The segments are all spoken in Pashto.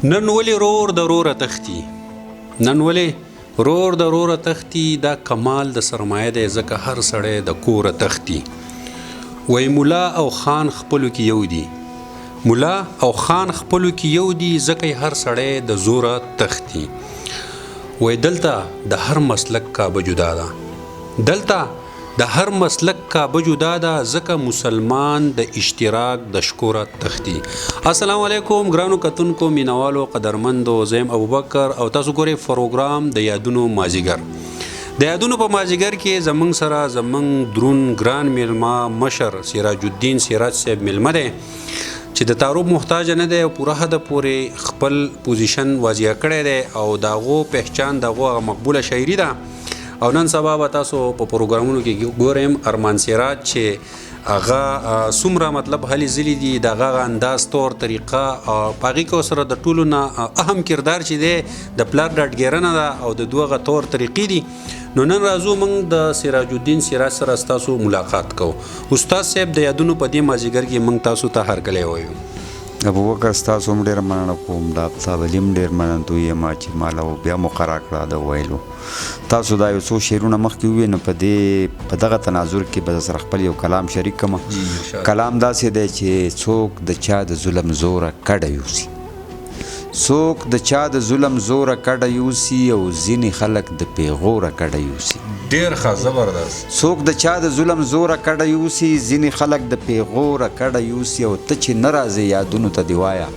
نن ولې رور د روره تختی نن ولې رور د روره تختی دا کمال د سرمایه دی ځکه هر سړی د کوره تختی وای مولا او خان خپلو کې یو دي مولا او خان خپلو کې یو دي ځکه هر سړی د زوره تختی وای دلته د هر مسلک کعبه جدا ده دلته د هر مسلک کعبه جدا ده ځکه مسلمان د اشتراک د شکوره تختی. السلام علیکم ګرانو کتونکو مینوالو قدرمندو زیم ابوبکر او تاسو ګورئ پروګرام د یادونو مازیګر. د یادونو په مازیګر کې زمونږ سره زمونږ درون ګران میلمه مشر سراج الدین سراج صاحب میلمه دی چې د تعارف محتاج نه دی او پوره حد پورې خپل پوزیشن واضح کړی دی او داغو پہچان داغو مقبوله شاعري ده. او نن سبا به تاسو په پروګرامونو کې ګورم ارمان سراج چې هغه څومره مطلب هلې ځلې دي د هغه انداز طور طریقه په هغې کې سره د ټولو نه اهم کردار چې دی د پلار ډاډګیرنه ده او د دوه طور طریقې دي. نو نن راځو موږ د سراج الدین سراج سره ستاسو ملاقات کوو. استاد صاحب د یادونو په دې مازیګر کې موږ تاسو ته هرکلی وایو. ابوبکر ستاسو هم ډېره مننه کوم د صاحب علي هم ډېر منندوی یم چې ما له بیا مقرره کړه د ویلو. تاسو دا یو څو شعرونه مخکې وویل نو په دغه تناظر کې به سره خپل یو کلام شریک کړم. کلام داسې دی چې څوک د چا د ظلم زوره کډه یوسي څوک د چا د ظلم زوره کډه یوسي او ځینې خلک د پیغوره کډه یوسي. ډېر ښه زبردست. څوک د چا د ظلم زوره کډه یوسي ځینې خلک د پیغوره کډه یوسي او ته چې نه راځې یادونو ته دې وایه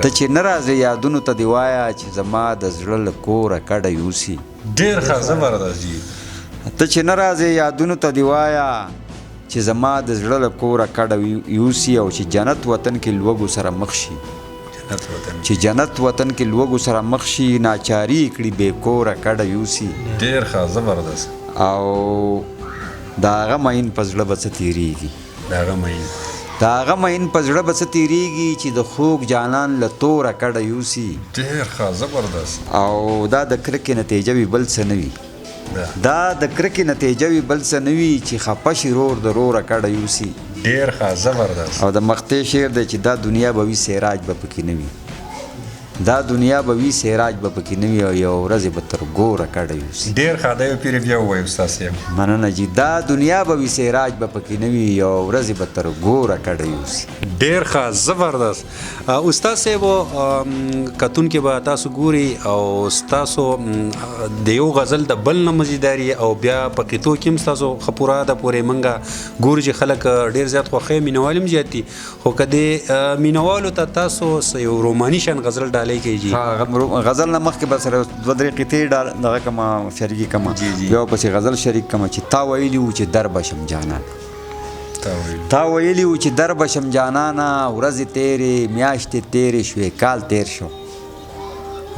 ته چې نه راځې یادونو ته دې وایه چې زما د زړه له کوره کډه یوسي. ډېر ښه زبردست جي. ته چې نه راځې یادونو ته دې وایه چې زما د زړه له کوره کډه یوسي او چې جنت وطن کې لوږو سره مخ شي چې جنت وطن کې لوږو سره مخ شي ناچاري کړي بې کوره کډه یوسي. ډېر ښه زبردست. او د هغه مین په زړه به څه تېرېږي د هغه مین په زړه به څه تېرېږي چې د خوږ جانان له توره کډه یوسي. ډېر ښه زبردست. او دا د کرکې نتیجه وي بل څه نه وي دا د کرکې نتیجه وي بل څه نه وي چې خفه شي رور د روره کډه یوسي. ډېر ښه زبردست. او د مقطع شعر دی چې دا دنیا به وي سراج به پکې نه وي دا دنیا به وي سراج به پکې نه وي او یو ورځ به تر ګوره کډه یوسي. ډېر ښه دا یو پیر بیا ووایو استاد صاحب. مننه جي. دا دنیا به وي سراج به پکې نه وي یو ورځ به تر ګوره کډه یوسي. ډېر ښه زبردست. استاد صاحب کتونکي به تاسو ګوري او ستاسو د یو غزل د بل نه مزیداري او بیا په قطو کې هم ستاسو ښه پوره ده پورې موږ ګورو چې خلک ډېر زیات خوښوي مینوال هم زیات دي خو که د مینوالو ته تاسو یو روماني شان غزل ډالۍ کوي جي غزل نه مخکې به سره دوه درې قطعې دغه کمه شریکي کمه بیا ورپسې غزل شریک کمه چې تا ویلي وو چې در بشم جانان تا ویلي وو چې در بشم جانانه ورځې تېرې میاشتې تېرې شوې کال تېر شو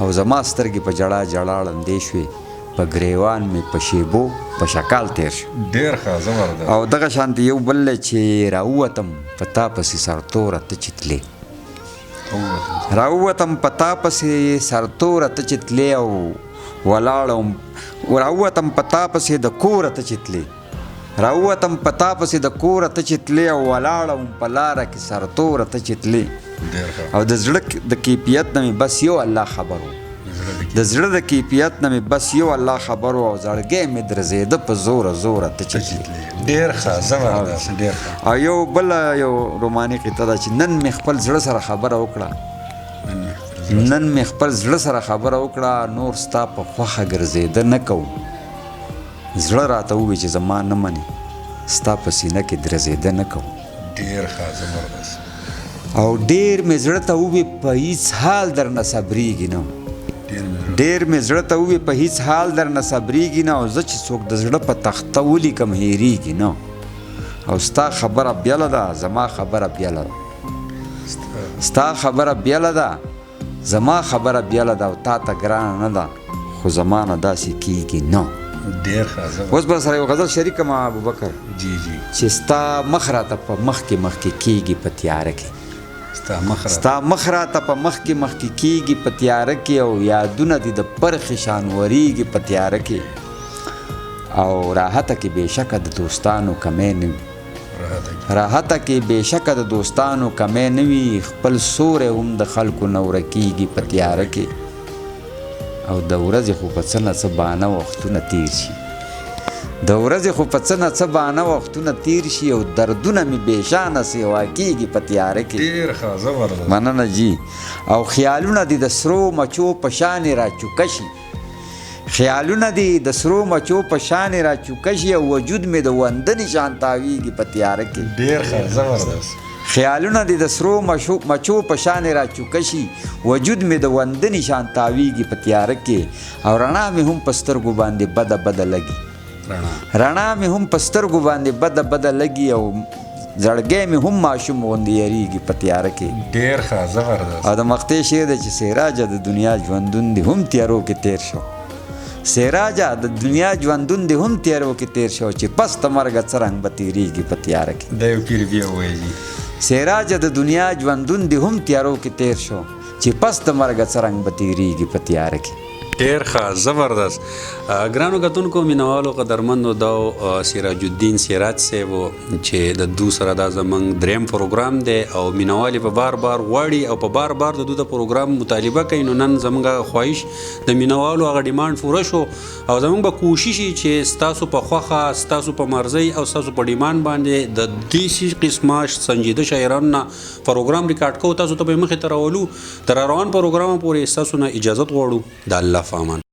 او زما سترګې په جړا جړا ړندې شوې په ګریوان مې په شیبو په شکال تېر شو. ډېر ښه زبردست. او دغه شانتې یو بل چې راووتم په تا پسې سرتوره ته چې تلې راووتم په تا پسې سرتوره ته چې تلې او ولاړم راووتم په تا پسې د کوره ته چې تلې راووتم په تا پسې د کوره ته چې تلې او ولاړم په لاره کې سرتوره ته چې تلې. او د زړه د کیفیت نه مې بس یو الله خبر و د زړه د کیفیت نه مې بس یو الله خبر و او زړګی مې درزېده په زوره زوره ته چې تلې. ډېر ښه زبردست. ډېر ښه. او یو بل یو روماني قطعه ده چې نن مې خپل زړه سره خبره وکړه نن مې خپل زړه سره خبره وکړه نور ستا په خوښه ګرځېده نه کوم زړه راته ووایي چې زما نه منې ستا په سینه کې درزېده نه کوم. ډېر ښه زبردست. او ډېر مې زړه ته ووایي په هیڅ حال در نه صبرېږي نه ډېر مې زړه ته ووایي په هیڅ حال در نه صبرېږي نه او زه چې څوک د زړه په تخته ولیکم هېرېږي نه او ستا خبره بیله ده زما خبره بیله ده ستا خبره بیله ده زما خبره بیله ده او تا ته ګرانه نه ده خو زما نه داسې کېږي نه. ډېر ښه. اوس به سره یو غزل شریک کړم ابوبکر جي جي چې ستا مخ راته په مخکې کېږي په تیاره کې ستا مخ راته په مخکې کېږي په تیاره کې او یادونه دې د پرخې شان ورېږي په تیاره کې او راحته کې بېشکه د دوستانو کمی نه وي راحته کې بېشکه د دوستانو کمی نه وي خپل سوری هم د خلکو نه ورکېږي په تیاره کې او د ورځې خو په څه نه څه بانه وختونه تیر شي د ورځې خو په څه نه څه بانه وختونه تیر شي او دردونه مې بېشانه سیوا کېږي په تیاره کې ډېر ښه زبردست مننه جي او خیالونه دې د سرو مچو په شانې راچوکه شي خیالونه دې د سرو مچو په شانې راچوکه شي او وجود مې د وندنې شان تاویږي په تیاره کې ډېر ښه زبردست خیالونه دې د سرو مچو په شانې راچوکه شي وجود مې د وندنې شان تاویږي په تیاره کې او رڼا مې هم په سترګو باندې بده بده لګي رڼا مې هم په سترګو باندې بده بده لګي او زړګی مې هم ماشوم غوندې یریږي په تیاره کې ډېر ښه زبردست او د مقطع شعر دی چې سراجه د دنیا ژوندون دې هم تیارو کې تیر شو سراجه د دنیا ژوندون دې هم تیارو کې تیر شو چې پس د مرګه څه رنګ به تیریږي په تیاره کې دا یو پیر بیا وایي سراجه د دنیا ژوندون دې هم تیارو کې تیر شو چې پس د مرګه څه رنګ به تیریږي په تیاره کې ډېر ښه زبردست ګرانو کتونکو مینوالو قدرمندو دا سراج الدین سراج صاحب چې د دو سره دا زموږ دریم پروګرام دی او مینوال په بار بار غواړي او په بار بار د دو د پروګرام مطالبه کوي نو نن زموږ خواهش د مینوالو هغه ډیمانډ پوره شو او زموږ به کوشش چې ستاسو په خوښه ستاسو په مرضۍ او ستاسو په ډیمانډ باندې د دې قسمه سنجیده شاعرانو نه پروګرام ریکارډ کوو تاسو ته به مخې ته راولو تر روان پروګرام پورې ستاسو نه اجازت غواړو د الله فامان